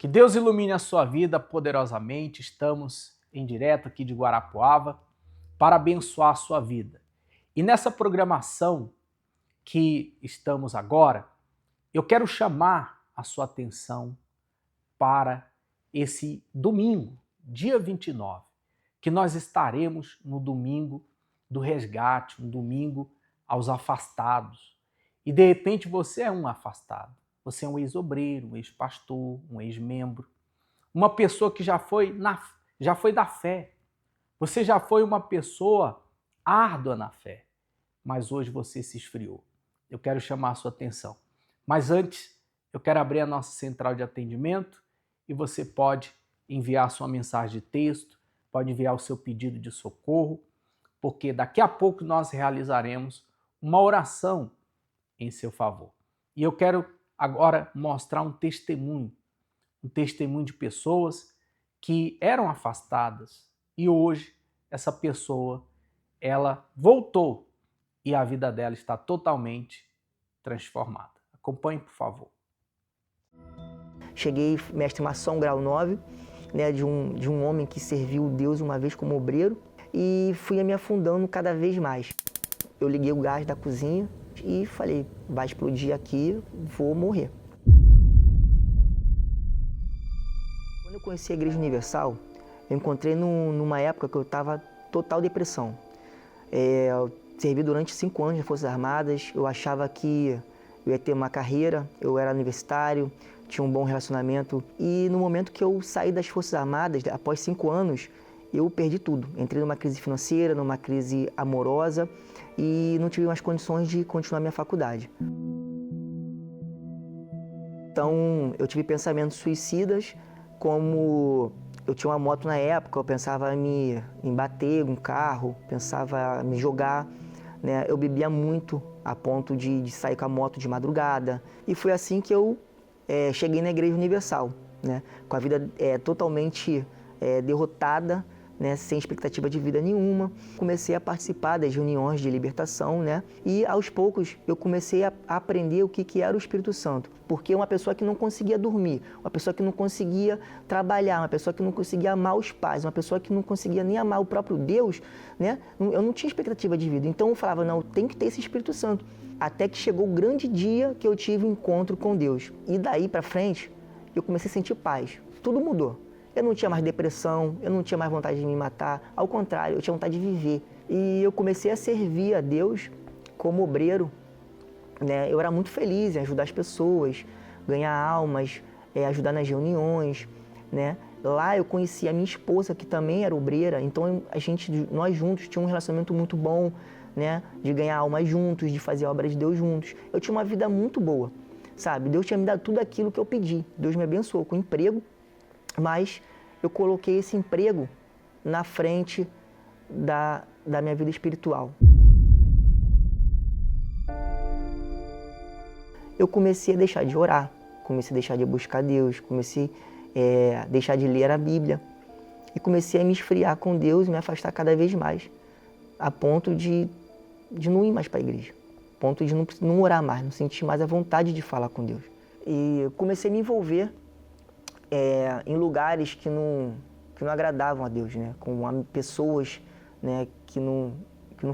Que Deus ilumine a sua vida poderosamente. Estamos em direto aqui de Guarapuava para abençoar a sua vida. E nessa programação que estamos agora, eu quero chamar a sua atenção para esse domingo, dia 29, que nós estaremos no domingo do resgate, um domingo aos afastados. E de repente você é um afastado. Você é um ex-obreiro, um ex-pastor, um ex-membro, uma pessoa que já foi da fé. Você já foi uma pessoa árdua na fé, mas hoje você se esfriou. Eu quero chamar a sua atenção. Mas antes, eu quero abrir a nossa central de atendimento e você pode enviar a sua mensagem de texto, pode enviar o seu pedido de socorro, porque daqui a pouco nós realizaremos uma oração em seu favor. E eu quero agora mostrar um testemunho de pessoas que eram afastadas e hoje essa pessoa, ela voltou e a vida dela está totalmente transformada. Acompanhe, por favor. Cheguei mestre maçom grau 9, né, de um homem que serviu Deus uma vez como obreiro e fui me afundando cada vez mais. Eu liguei o gás da cozinha e falei, vai explodir aqui, vou morrer. Quando eu conheci a Igreja Universal, eu encontrei numa época que eu estava total depressão. Eu servi durante 5 anos nas Forças Armadas, eu achava que eu ia ter uma carreira, eu era universitário, tinha um bom relacionamento. E no momento que eu saí das Forças Armadas, após 5 anos, eu perdi tudo. Entrei numa crise financeira, numa crise amorosa e não tive mais condições de continuar minha faculdade. Então, eu tive pensamentos suicidas, como eu tinha uma moto na época, eu pensava em bater um carro, pensava em me jogar, né? Eu bebia muito a ponto de sair com a moto de madrugada. E foi assim que eu cheguei na Igreja Universal, né? Com a vida totalmente derrotada, né? Sem expectativa de vida nenhuma. Comecei a participar das reuniões de libertação, né? E aos poucos eu comecei a aprender o que era o Espírito Santo. Porque uma pessoa que não conseguia dormir, uma pessoa que não conseguia trabalhar, uma pessoa que não conseguia amar os pais, uma pessoa que não conseguia nem amar o próprio Deus, né? Eu não tinha expectativa de vida. Então eu falava, não, eu tenho que ter esse Espírito Santo. Até que chegou o grande dia que eu tive um encontro com Deus. E daí para frente, eu comecei a sentir paz. Tudo mudou. Eu não tinha mais depressão, eu não tinha mais vontade de me matar. Ao contrário, eu tinha vontade de viver. E eu comecei a servir a Deus como obreiro, né? Eu era muito feliz em ajudar as pessoas, ganhar almas, ajudar nas reuniões, né? Lá eu conheci a minha esposa, que também era obreira, então nós juntos tínhamos um relacionamento muito bom, né? De ganhar almas juntos, de fazer a obra de Deus juntos. Eu tinha uma vida muito boa, sabe? Deus tinha me dado tudo aquilo que eu pedi. Deus me abençoou com emprego, mas eu coloquei esse emprego na frente da minha vida espiritual. Eu comecei a deixar de orar, comecei a deixar de buscar Deus, comecei a deixar de ler a Bíblia e comecei a me esfriar com Deus e me afastar cada vez mais, a ponto de não ir mais para a igreja, a ponto de não orar mais, não sentir mais a vontade de falar com Deus. E eu comecei a me envolver em lugares que não agradavam a Deus, né? Com pessoas, né, que não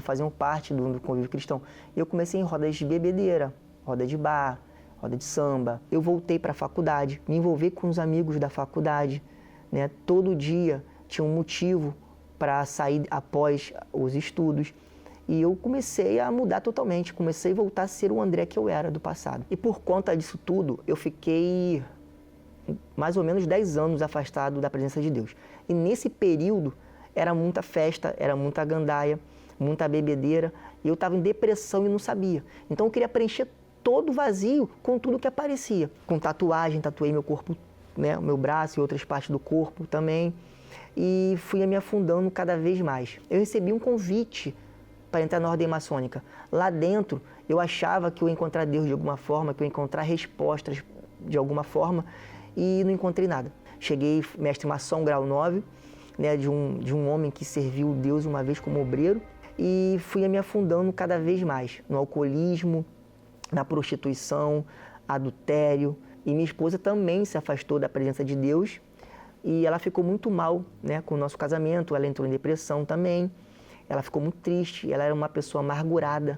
faziam parte do convívio cristão. E eu comecei em rodas de bebedeira, roda de bar, roda de samba. Eu voltei para a faculdade, me envolvi com os amigos da faculdade, né? Todo dia tinha um motivo para sair após os estudos. E eu comecei a mudar totalmente, comecei a voltar a ser o André que eu era do passado. E por conta disso tudo, eu fiquei mais ou menos 10 anos afastado da presença de Deus. E nesse período era muita festa, era muita gandaia, muita bebedeira, e eu estava em depressão e não sabia. Então eu queria preencher todo o vazio com tudo que aparecia. Com tatuagem, tatuei meu corpo, né, meu braço e outras partes do corpo também, e fui me afundando cada vez mais. Eu recebi um convite para entrar na ordem maçônica. Lá dentro, eu achava que eu ia encontrar Deus de alguma forma, que eu ia encontrar respostas de alguma forma, e não encontrei nada. Cheguei mestre maçom grau 9, né, de um homem que serviu Deus uma vez como obreiro, e fui me afundando cada vez mais no alcoolismo, na prostituição, adultério, E minha esposa também se afastou da presença de Deus e ela ficou muito mal, né, com o nosso casamento. Ela entrou em depressão também, ela ficou muito triste, ela era uma pessoa amargurada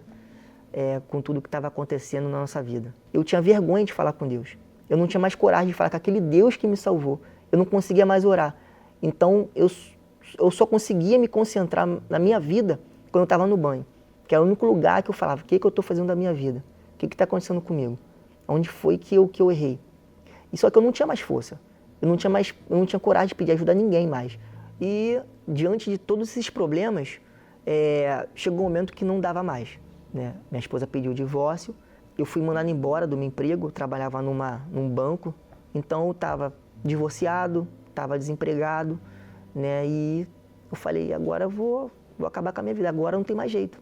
com tudo que estava acontecendo na nossa vida. Eu tinha vergonha de falar com Deus. Eu não tinha mais coragem de falar com aquele Deus que me salvou. Eu não conseguia mais orar. Então, eu só conseguia me concentrar na minha vida quando eu estava no banho. Que era o único lugar que eu falava, o que eu estou fazendo da minha vida? O que está acontecendo comigo? Onde foi que eu errei? E só que eu não tinha mais força. Eu não tinha coragem de pedir ajuda a ninguém mais. E, diante de todos esses problemas, chegou um momento que não dava mais, né? Minha esposa pediu o divórcio, eu fui mandado embora do meu emprego, eu trabalhava num banco, então eu estava divorciado, estava desempregado, né? E eu falei, agora eu vou acabar com a minha vida, agora não tem mais jeito.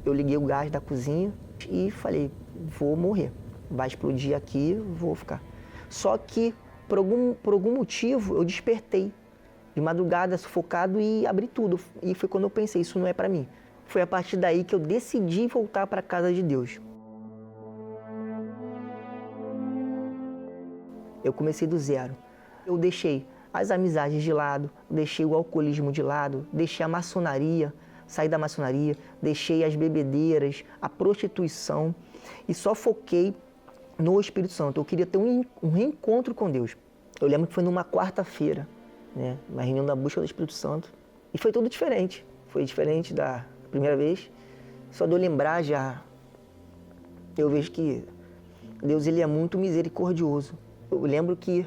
Eu liguei o gás da cozinha e falei, vou morrer, vai explodir aqui, vou ficar. Só que, por algum motivo, eu despertei de madrugada, sufocado, e abri tudo. E foi quando eu pensei, isso não é para mim. Foi a partir daí que eu decidi voltar para a casa de Deus. Eu comecei do zero. Eu deixei as amizades de lado, deixei o alcoolismo de lado, deixei a maçonaria, saí da maçonaria, deixei as bebedeiras, a prostituição e só foquei no Espírito Santo. Eu queria ter um reencontro com Deus. Eu lembro que foi numa quarta-feira, né, uma reunião da busca do Espírito Santo, e foi tudo diferente. Foi diferente da primeira vez. Só de eu lembrar já, eu vejo que Deus, ele é muito misericordioso. Eu lembro que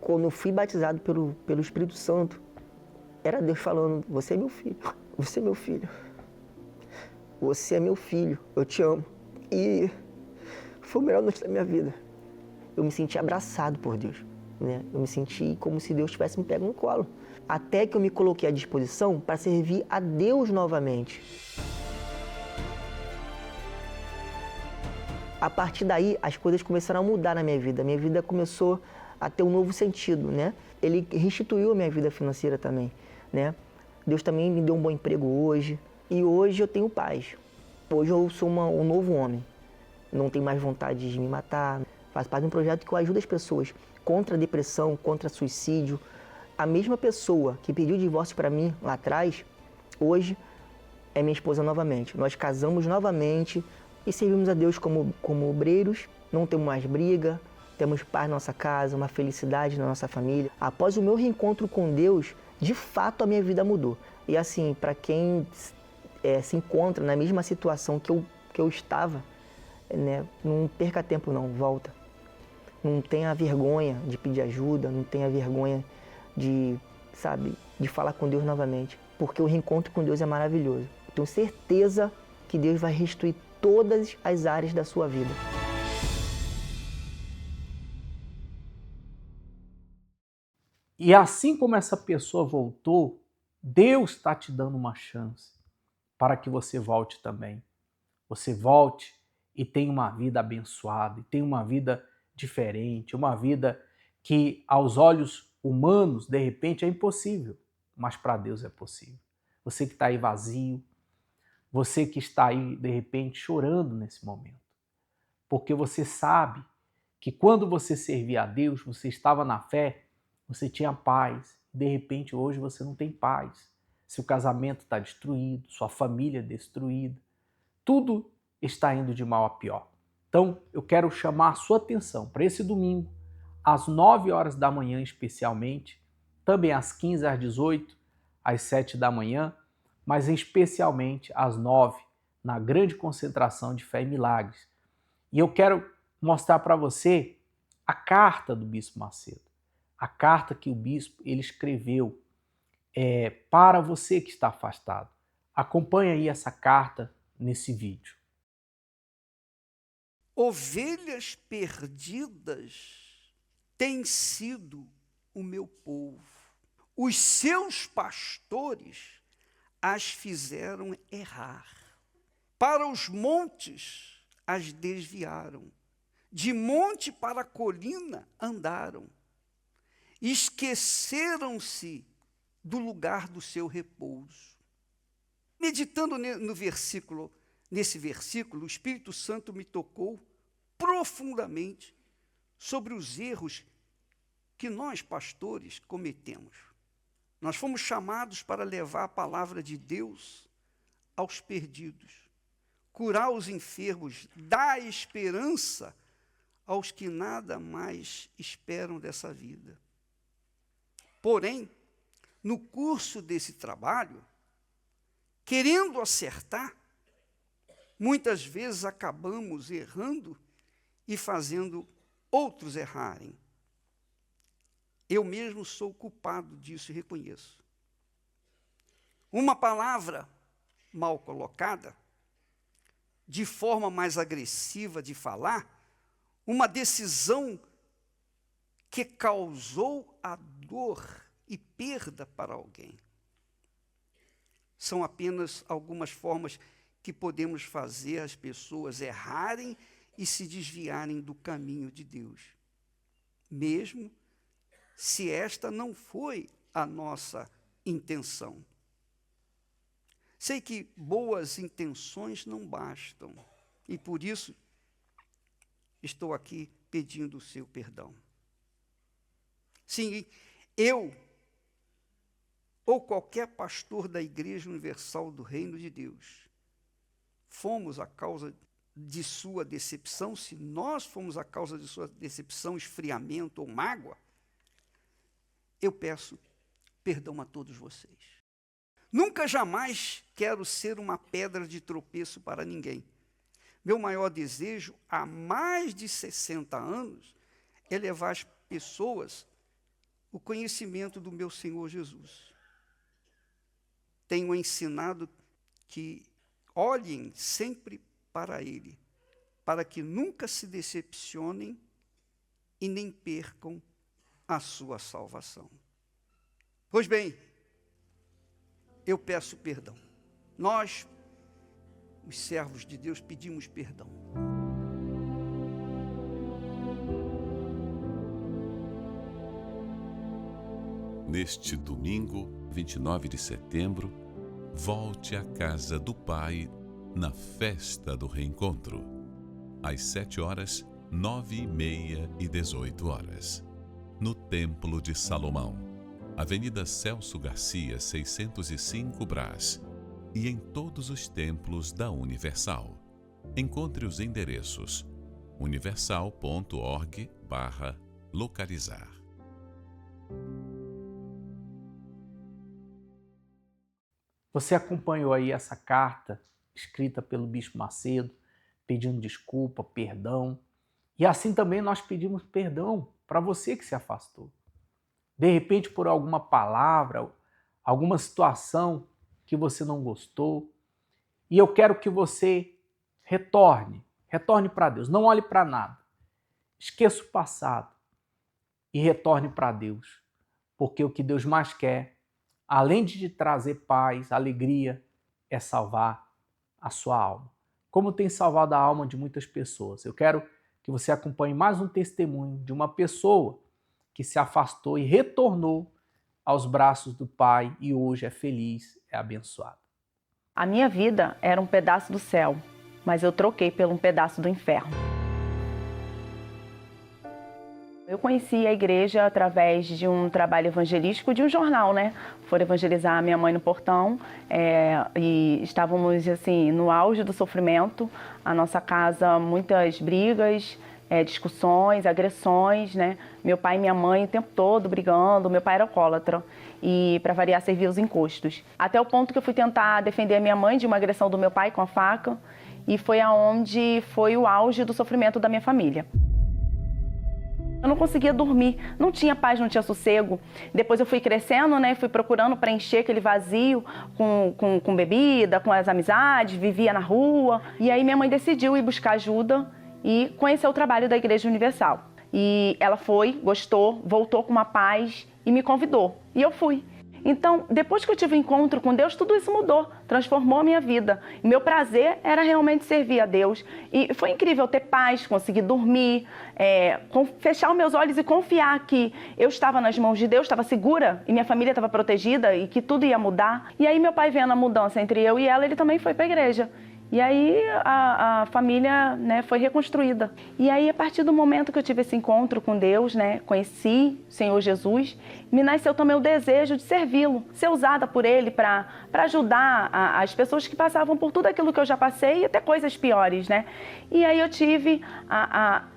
quando eu fui batizado pelo Espírito Santo, era Deus falando, você é meu filho, você é meu filho, você é meu filho, eu te amo. E foi a melhor noite da minha vida. Eu me senti abraçado por Deus, né? Eu me senti como se Deus tivesse me pego no colo. Até que eu me coloquei à disposição para servir a Deus novamente. A partir daí, as coisas começaram a mudar na minha vida. Minha vida começou a ter um novo sentido, né? Ele restituiu a minha vida financeira também, né? Deus também me deu um bom emprego hoje. E hoje eu tenho paz. Hoje eu sou um novo homem. Não tenho mais vontade de me matar. Faço parte de um projeto que eu ajudo as pessoas contra a depressão, contra suicídio. A mesma pessoa que pediu divórcio para mim lá atrás, hoje é minha esposa novamente. Nós casamos novamente e servimos a Deus como obreiros. Não temos mais briga, temos paz na nossa casa, uma felicidade na nossa família. Após o meu reencontro com Deus, de fato a minha vida mudou. E assim, para quem se encontra na mesma situação que eu estava, né, não perca tempo não, volta. Não tenha vergonha de pedir ajuda, não tenha vergonha de falar com Deus novamente. Porque o reencontro com Deus é maravilhoso. Eu tenho certeza que Deus vai restituir todas as áreas da sua vida. E assim como essa pessoa voltou, Deus está te dando uma chance para que você volte também. Você volte e tenha uma vida abençoada, e tenha uma vida diferente, uma vida que aos olhos humanos, de repente, é impossível, mas para Deus é possível. Você que está aí vazio, você que está aí, de repente, chorando nesse momento, porque você sabe que quando você servia a Deus, você estava na fé, você tinha paz, de repente hoje você não tem paz. Seu casamento está destruído, sua família destruída, tudo está indo de mal a pior. Então, eu quero chamar a sua atenção para esse domingo, às 9 horas da manhã especialmente, também às 15, às 18, às 7 da manhã, mas especialmente às 9, na grande concentração de fé e milagres. E eu quero mostrar para você a carta do Bispo Macedo, a carta que o Bispo ele escreveu para você que está afastado. Acompanhe aí essa carta nesse vídeo. Ovelhas perdidas têm sido o meu povo. Os seus pastores as fizeram errar. Para os montes as desviaram. De monte para colina andaram. Esqueceram-se do lugar do seu repouso. Meditando no versículo nesse versículo, o Espírito Santo me tocou profundamente sobre os erros que nós, pastores, cometemos. Nós fomos chamados para levar a palavra de Deus aos perdidos, curar os enfermos, dar esperança aos que nada mais esperam dessa vida. Porém, no curso desse trabalho, querendo acertar, muitas vezes acabamos errando e fazendo outros errarem. Eu mesmo sou culpado disso e reconheço. Uma palavra mal colocada, de forma mais agressiva de falar, uma decisão que causou a dor e perda para alguém. São apenas algumas formas que podemos fazer as pessoas errarem e se desviarem do caminho de Deus, mesmo se esta não foi a nossa intenção. Sei que boas intenções não bastam, e por isso estou aqui pedindo o seu perdão. Sim, eu ou qualquer pastor da Igreja Universal do Reino de Deus fomos a causa de sua decepção, se nós fomos a causa de sua decepção, esfriamento ou mágoa, eu peço perdão a todos vocês. Nunca jamais quero ser uma pedra de tropeço para ninguém. Meu maior desejo, há mais de 60 anos, é levar as pessoas o conhecimento do meu Senhor Jesus. Tenho ensinado que olhem sempre para Ele, para que nunca se decepcionem e nem percam a sua salvação. Pois bem, eu peço perdão. Nós, os servos de Deus, pedimos perdão. Neste domingo, 29 de setembro, volte à casa do Pai na festa do reencontro, às 7 horas, 9h30 e 18 horas, no Templo de Salomão, Avenida Celso Garcia, 605 Brás, e em todos os templos da Universal. Encontre os endereços universal.org/localizar. Você acompanhou aí essa carta escrita pelo Bispo Macedo, pedindo desculpa, perdão. E assim também nós pedimos perdão para você que se afastou. De repente, por alguma palavra, alguma situação que você não gostou. E eu quero que você retorne para Deus. Não olhe para nada. Esqueça o passado e retorne para Deus. Porque o que Deus mais quer, além de te trazer paz, alegria, é salvar a sua alma. Como tem salvado a alma de muitas pessoas. Eu quero que você acompanhe mais um testemunho de uma pessoa que se afastou e retornou aos braços do Pai e hoje é feliz, é abençoado. A minha vida era um pedaço do céu, mas eu troquei por um pedaço do inferno. Eu conheci a igreja através de um trabalho evangelístico de um jornal, né? Foram evangelizar a minha mãe no portão e estávamos, assim, no auge do sofrimento. A nossa casa, muitas brigas, discussões, agressões, né? Meu pai e minha mãe o tempo todo brigando, meu pai era alcoólatra e, para variar, servia os encostos. Até o ponto que eu fui tentar defender a minha mãe de uma agressão do meu pai com a faca e foi aonde foi o auge do sofrimento da minha família. Eu não conseguia dormir, não tinha paz, não tinha sossego. Depois eu fui crescendo, né? Fui procurando preencher aquele vazio com bebida, com as amizades, vivia na rua. E aí minha mãe decidiu ir buscar ajuda e conhecer o trabalho da Igreja Universal. E ela foi, gostou, voltou com uma paz e me convidou. E eu fui. Então, depois que eu tive um encontro com Deus, tudo isso mudou, transformou a minha vida. E meu prazer era realmente servir a Deus. E foi incrível ter paz, conseguir dormir, fechar os meus olhos e confiar que eu estava nas mãos de Deus, estava segura e minha família estava protegida e que tudo ia mudar. E aí meu pai, vendo a mudança entre eu e ela, ele também foi para a igreja. E aí a família, né, foi reconstruída. E aí, a partir do momento que eu tive esse encontro com Deus, né, conheci o Senhor Jesus, me nasceu também o desejo de servi-lo, ser usada por Ele para ajudar as pessoas que passavam por tudo aquilo que eu já passei e até coisas piores, né? E aí eu tive,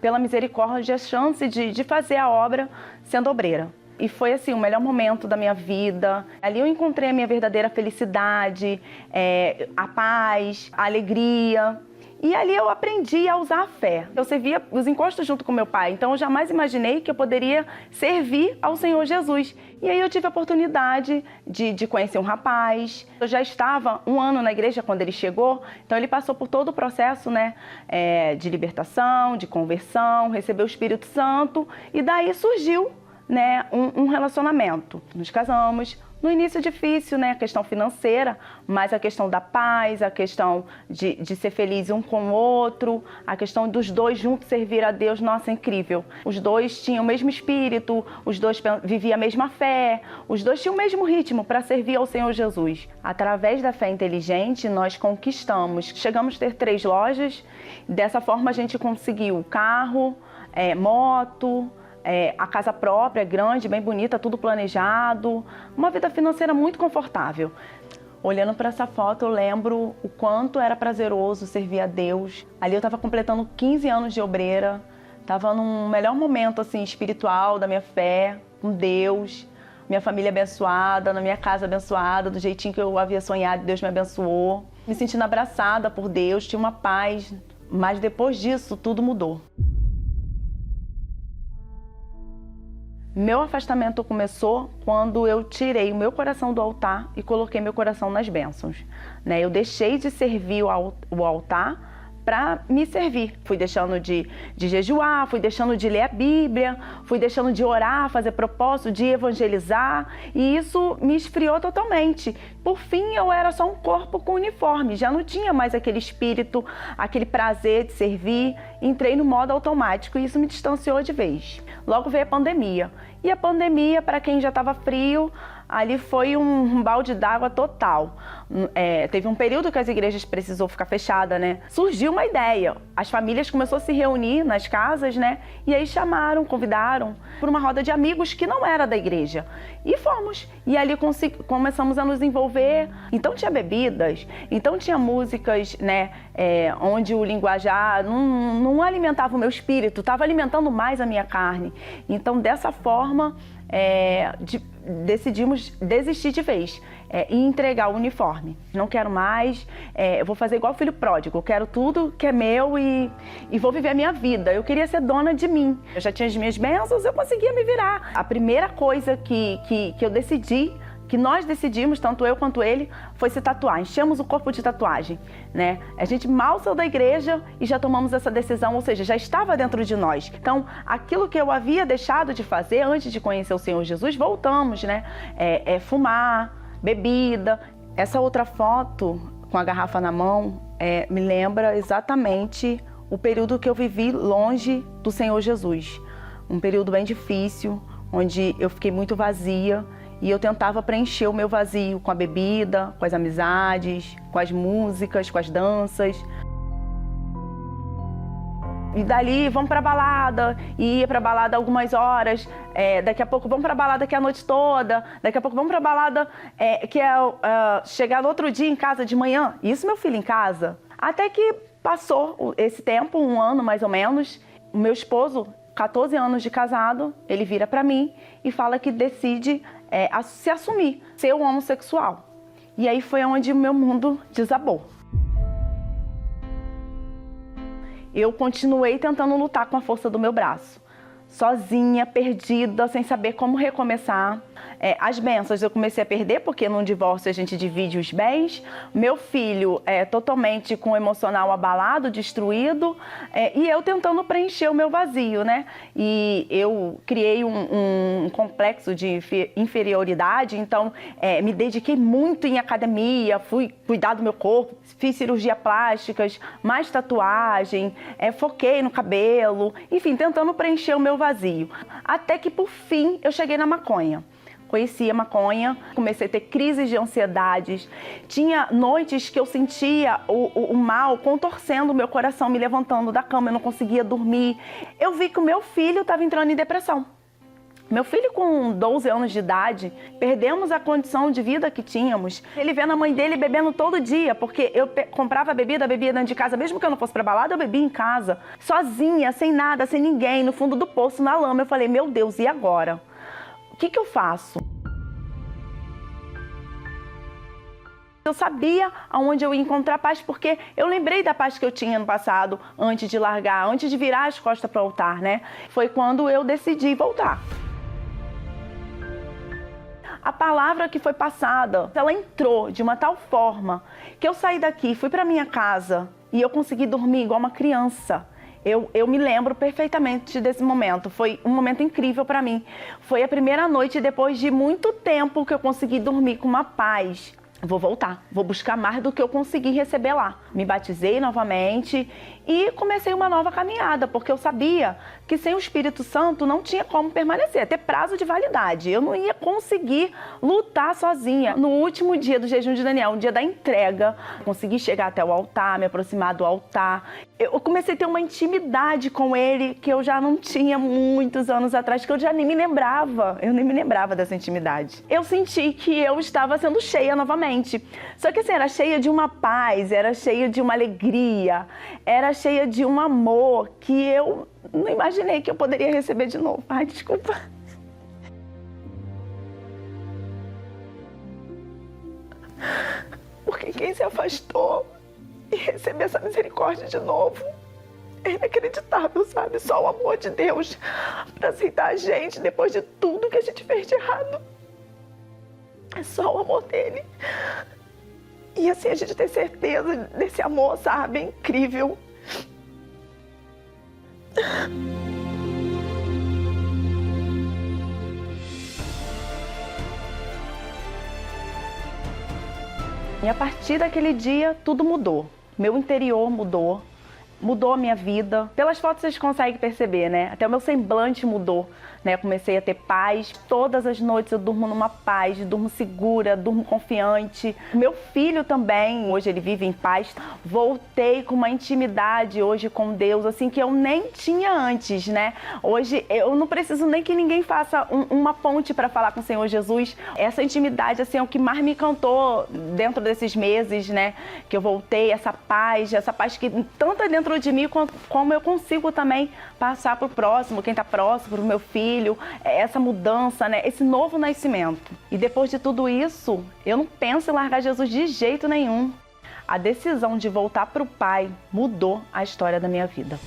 pela misericórdia, a chance de fazer a obra sendo obreira. E foi assim, o melhor momento da minha vida. Ali eu encontrei a minha verdadeira felicidade, a paz, a alegria. E ali eu aprendi a usar a fé. Eu servia os encostos junto com meu pai, então eu jamais imaginei que eu poderia servir ao Senhor Jesus. E aí eu tive a oportunidade de conhecer um rapaz. Eu já estava 1 ano na igreja quando ele chegou, então ele passou por todo o processo, né, de libertação, de conversão, recebeu o Espírito Santo, e daí surgiu, né, um relacionamento. Nos casamos. No início difícil, né, a questão financeira, mas a questão da paz, a questão de ser feliz um com o outro, a questão dos dois juntos servir a Deus, nossa, incrível. Os dois tinham o mesmo espírito, os dois viviam a mesma fé, os dois tinham o mesmo ritmo para servir ao Senhor Jesus. Através da fé inteligente, nós conquistamos. Chegamos a ter 3 lojas, dessa forma a gente conseguiu carro, moto, a casa própria, grande, bem bonita, tudo planejado, uma vida financeira muito confortável. Olhando para essa foto, eu lembro o quanto era prazeroso servir a Deus. Ali eu estava completando 15 anos de obreira, estava num melhor momento assim, espiritual da minha fé, com Deus, minha família abençoada, na minha casa abençoada, do jeitinho que eu havia sonhado, Deus me abençoou. Me sentindo abraçada por Deus, tinha uma paz, mas depois disso tudo mudou. Meu afastamento começou quando eu tirei o meu coração do altar e coloquei meu coração nas bênçãos, né? Eu deixei de servir o altar para me servir. Fui deixando de jejuar, fui deixando de ler a Bíblia, fui deixando de orar, fazer propósito, de evangelizar, e isso me esfriou totalmente. Por fim, eu era só um corpo com uniforme, já não tinha mais aquele espírito, aquele prazer de servir. Entrei no modo automático e isso me distanciou de vez. Logo veio a pandemia. E a pandemia, para quem já estava frio, ali foi um balde d'água total. Teve um período que as igrejas precisou ficar fechada, né? Surgiu uma ideia. As famílias começaram a se reunir nas casas, né? E aí convidaram por uma roda de amigos que não era da igreja. E fomos. E ali começamos a nos envolver. Então tinha bebidas, então tinha músicas, né? Onde o linguajar não alimentava o meu espírito, estava alimentando mais a minha carne. Então, dessa forma, decidimos desistir de vez e entregar o uniforme. Não quero mais, eu vou fazer igual o filho pródigo, eu quero tudo que é meu e vou viver a minha vida. Eu queria ser dona de mim. Eu já tinha as minhas bênçãos, eu conseguia me virar. A primeira coisa que eu decidi, que nós decidimos, tanto eu quanto ele, foi se tatuar. Enchemos o corpo de tatuagem, né? A gente mal saiu da igreja e já tomamos essa decisão, ou seja, já estava dentro de nós. Então, aquilo que eu havia deixado de fazer antes de conhecer o Senhor Jesus, voltamos, né? Fumar, bebida. Essa outra foto, com a garrafa na mão, me lembra exatamente o período que eu vivi longe do Senhor Jesus. Um período bem difícil, onde eu fiquei muito vazia, e eu tentava preencher o meu vazio com a bebida, com as amizades, com as músicas, com as danças. E dali, vamos pra balada, e ia pra balada algumas horas, daqui a pouco vamos pra balada que é a noite toda, daqui a pouco vamos pra balada que é chegar no outro dia em casa de manhã. Isso, meu filho, em casa. Até que passou esse tempo, 1 ano mais ou menos, o meu esposo, 14 anos de casado, ele vira pra mim e fala que decide se assumir, ser um homossexual. E aí foi onde o meu mundo desabou. Eu continuei tentando lutar com a força do meu braço, sozinha, perdida, sem saber como recomeçar. As bênçãos eu comecei a perder, porque num divórcio a gente divide os bens. Meu filho totalmente com o emocional abalado, destruído, e eu tentando preencher o meu vazio, né? E eu criei um complexo de inferioridade, então me dediquei muito em academia, fui cuidar do meu corpo, fiz cirurgia plásticas, mais tatuagem, foquei no cabelo, enfim, tentando preencher o meu vazio. Até que, por fim, eu cheguei na maconha. conheci a maconha, comecei a ter crises de ansiedades. Tinha noites que eu sentia o mal contorcendo o meu coração, me levantando da cama, eu não conseguia dormir. Eu vi que o meu filho estava entrando em depressão. Meu filho com 12 anos de idade, perdemos a condição de vida que tínhamos. Ele vendo a mãe dele bebendo todo dia, porque eu comprava bebia dentro de casa, mesmo que eu não fosse pra balada, eu bebia em casa, sozinha, sem nada, sem ninguém, no fundo do poço, na lama. Eu falei, meu Deus, e agora? O que eu faço? Eu sabia aonde eu ia encontrar paz, porque eu lembrei da paz que eu tinha no passado, antes de largar, antes de virar as costas para o altar, né? Foi quando eu decidi voltar. A palavra que foi passada, ela entrou de uma tal forma que eu saí daqui, fui para minha casa e eu consegui dormir igual uma criança. Eu me lembro perfeitamente desse momento, foi um momento incrível para mim. Foi a primeira noite depois de muito tempo que eu consegui dormir com uma paz. Vou voltar, vou buscar mais do que eu consegui receber lá. Me batizei novamente e comecei uma nova caminhada, porque eu sabia que sem o Espírito Santo não tinha como permanecer, ter prazo de validade. Eu não ia conseguir lutar sozinha. No último dia do jejum de Daniel, no dia da entrega, consegui chegar até o altar, me aproximar do altar. Eu comecei a ter uma intimidade com ele que eu já não tinha muitos anos atrás, que eu já nem me lembrava. Eu nem me lembrava dessa intimidade. Eu senti que eu estava sendo cheia novamente. Só que assim, era cheia de uma paz, era cheia de uma alegria, era cheia de um amor que eu não imaginei que eu poderia receber de novo. Ai, desculpa. Porque quem se afastou e receber essa misericórdia de novo é inacreditável, sabe? Só o amor de Deus para aceitar a gente depois de tudo que a gente fez de errado. É só o amor dele. E assim, a gente tem certeza desse amor, sabe? É incrível. E a partir daquele dia, tudo mudou. Meu interior mudou. Mudou a minha vida. Pelas fotos vocês conseguem perceber, né? Até o meu semblante mudou, né? Eu comecei a ter paz. Todas as noites eu durmo numa paz, durmo segura, durmo confiante. Meu filho também, hoje ele vive em paz. Voltei com uma intimidade hoje com Deus, assim, que eu nem tinha antes, né? Hoje eu não preciso nem que ninguém faça uma ponte para falar com o Senhor Jesus. Essa intimidade, assim, é o que mais me encantou dentro desses meses, né? Que eu voltei, essa paz que tanto é dentro de mim, como eu consigo também passar para o próximo, quem está próximo, para o meu filho, essa mudança, né? Esse novo nascimento. E depois de tudo isso, eu não penso em largar Jesus de jeito nenhum. A decisão de voltar para o Pai mudou a história da minha vida.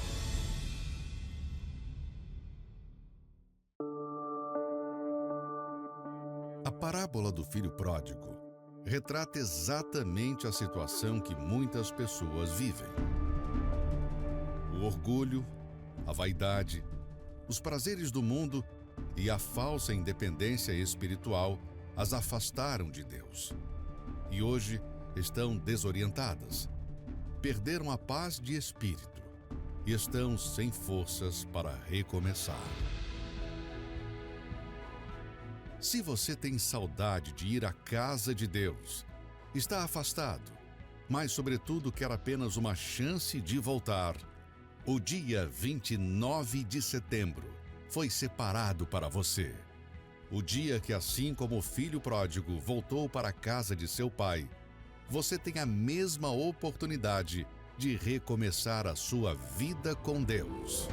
A parábola do filho pródigo retrata exatamente a situação que muitas pessoas vivem. O orgulho, a vaidade, os prazeres do mundo e a falsa independência espiritual as afastaram de Deus. E hoje estão desorientadas, perderam a paz de espírito e estão sem forças para recomeçar. Se você tem saudade de ir à casa de Deus, está afastado, mas sobretudo quer apenas uma chance de voltar, o dia 29 de setembro foi separado para você. O dia que, assim como o filho pródigo voltou para a casa de seu pai, você tem a mesma oportunidade de recomeçar a sua vida com Deus.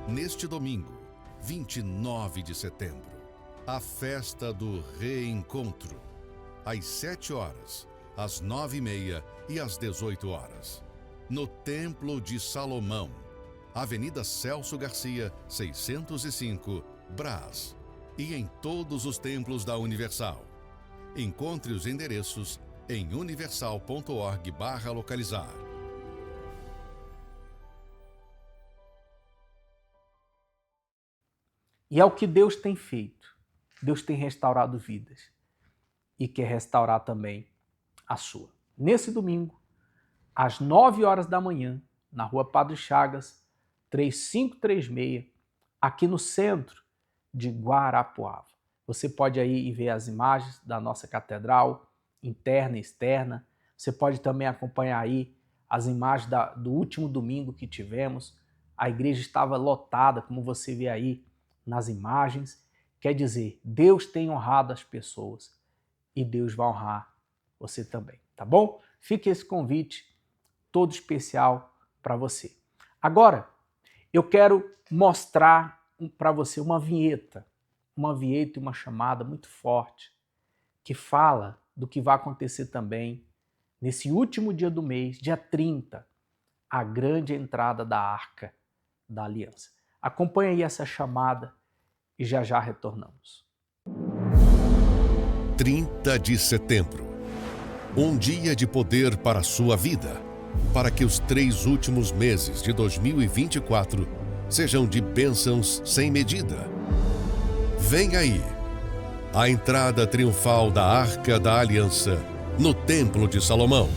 Neste domingo, 29 de setembro, a festa do reencontro, às 7 horas, às 9h30 e às 18 horas, no Templo de Salomão, Avenida Celso Garcia, 605, Brás, e em todos os templos da Universal. Encontre os endereços em universal.org/localizar. E é o que Deus tem feito. Deus tem restaurado vidas e quer restaurar também a sua. Nesse domingo, às 9 horas da manhã, na Rua Padre Chagas, 3536, aqui no centro de Guarapuava. Você pode aí ver as imagens da nossa catedral, interna e externa. Você pode também acompanhar aí as imagens do último domingo que tivemos. A igreja estava lotada, como você vê aí nas imagens. Quer dizer, Deus tem honrado as pessoas e Deus vai honrar você também, tá bom? Fica esse convite todo especial para você. Agora, eu quero mostrar para você uma vinheta e uma chamada muito forte que fala do que vai acontecer também nesse último dia do mês, dia 30, a grande entrada da Arca da Aliança. Acompanhe aí essa chamada e já já retornamos. 30 de setembro. Um dia de poder para a sua vida, para que os 3 últimos meses de 2024 sejam de bênçãos sem medida. Vem aí, a entrada triunfal da Arca da Aliança no Templo de Salomão.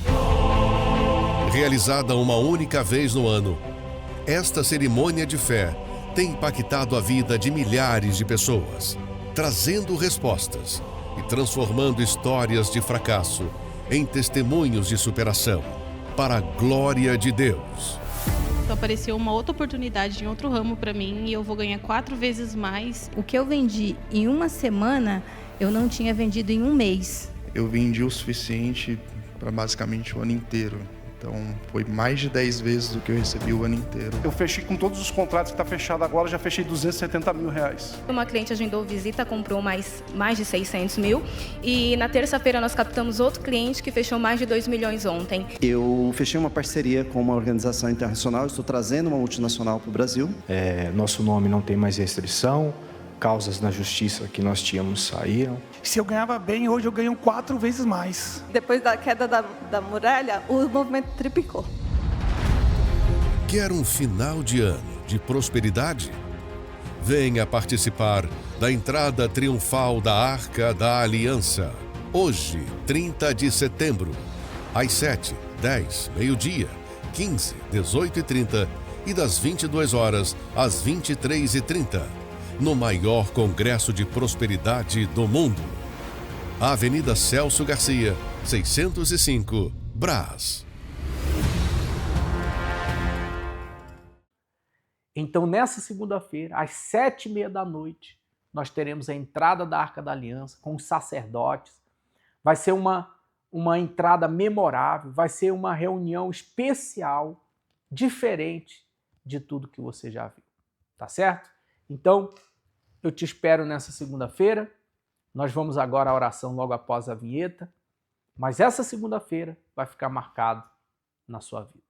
Realizada uma única vez no ano, esta cerimônia de fé tem impactado a vida de milhares de pessoas, trazendo respostas e transformando histórias de fracasso em testemunhos de superação, para a glória de Deus. Então apareceu uma outra oportunidade em outro ramo para mim e eu vou ganhar 4 vezes mais. O que eu vendi em uma semana, eu não tinha vendido em um mês. Eu vendi o suficiente para basicamente o ano inteiro. Então, foi mais de 10 vezes do que eu recebi o ano inteiro. Eu fechei com todos os contratos que está fechado agora, já fechei R$270 mil. Uma cliente agendou visita, comprou mais de 600 mil. E na terça-feira nós captamos outro cliente que fechou mais de 2 milhões ontem. Eu fechei uma parceria com uma organização internacional, estou trazendo uma multinacional para o Brasil. Nosso nome não tem mais restrição, causas na justiça que nós tínhamos saíram. Se eu ganhava bem, hoje eu ganho 4 vezes mais. Depois da queda da muralha, o movimento triplicou. Quer um final de ano de prosperidade? Venha participar da entrada triunfal da Arca da Aliança. Hoje, 30 de setembro, às 7, 10, meio-dia, 15, 18h30 e das 22 horas às 23h30. No maior congresso de prosperidade do mundo. Avenida Celso Garcia, 605, Brás. Então, nessa segunda-feira, às 7h30 da noite, nós teremos a entrada da Arca da Aliança com os sacerdotes. Vai ser uma entrada memorável, vai ser uma reunião especial, diferente de tudo que você já viu. Tá certo? Então, eu te espero nessa segunda-feira. Nós vamos agora à oração logo após a vinheta. Mas essa segunda-feira vai ficar marcado na sua vida.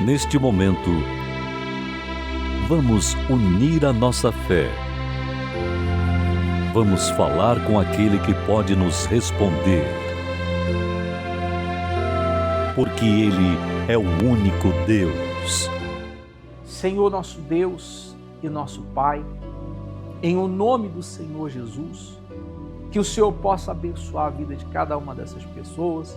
Neste momento, vamos unir a nossa fé. Vamos falar com aquele que pode nos responder. Porque Ele é o único Deus. Senhor nosso Deus e nosso Pai, em o nome do Senhor Jesus, que o Senhor possa abençoar a vida de cada uma dessas pessoas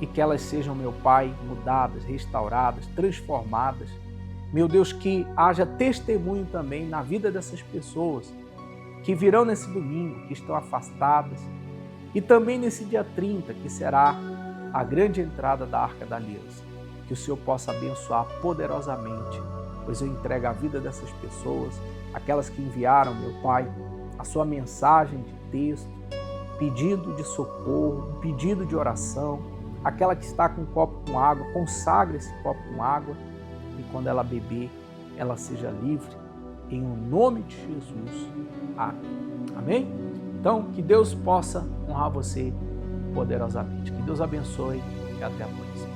e que elas sejam, meu Pai, mudadas, restauradas, transformadas. Meu Deus, que haja testemunho também na vida dessas pessoas que virão nesse domingo, que estão afastadas, e também nesse dia 30, que será a grande entrada da Arca da Aliança. Que o Senhor possa abençoar poderosamente, pois eu entrego a vida dessas pessoas, aquelas que enviaram, meu Pai, a sua mensagem de texto, pedido de socorro, pedido de oração, aquela que está com um copo com água, consagre esse copo com água e quando ela beber, ela seja livre, em nome de Jesus. Amém? Então, que Deus possa honrar você poderosamente. Que Deus abençoe e até a próxima.